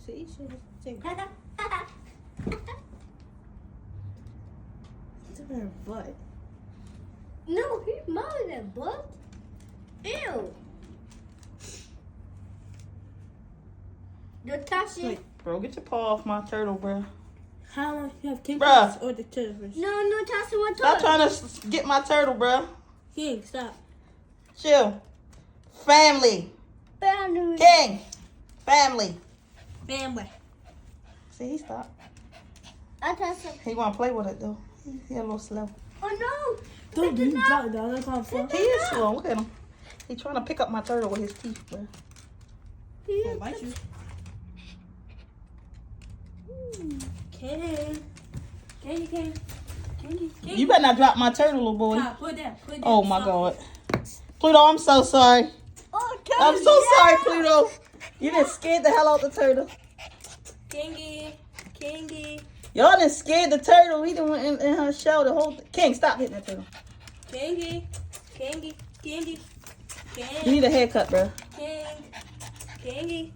See, she take it's in her butt. No, he's smaller than butt. Ew. The touch it. Bro, get your paw off my turtle, bro. How much you have King Bruh. or the turtle first? No, touch it one Stop time. trying to get my turtle, bro. King, stop. Chill. Family. Family. King. Family. Family. See, he stopped. I touched it. He want to play with it, though. He a little slow. Oh no. Don't you drop that. That's how fun. He is slow. Look at him. He trying to pick up my turtle with his teeth, bro. He'll bite you. King. King. You better not drop my turtle, little boy. Nah, put that. Oh, my God. Pluto, I'm so sorry. Oh, I'm so sorry, Pluto. You done scared the hell out the turtle. Kingy. Y'all done scared the turtle. He done went in her shell the whole King, stop hitting that turtle. Kingy. You need a haircut, bro. Kingy.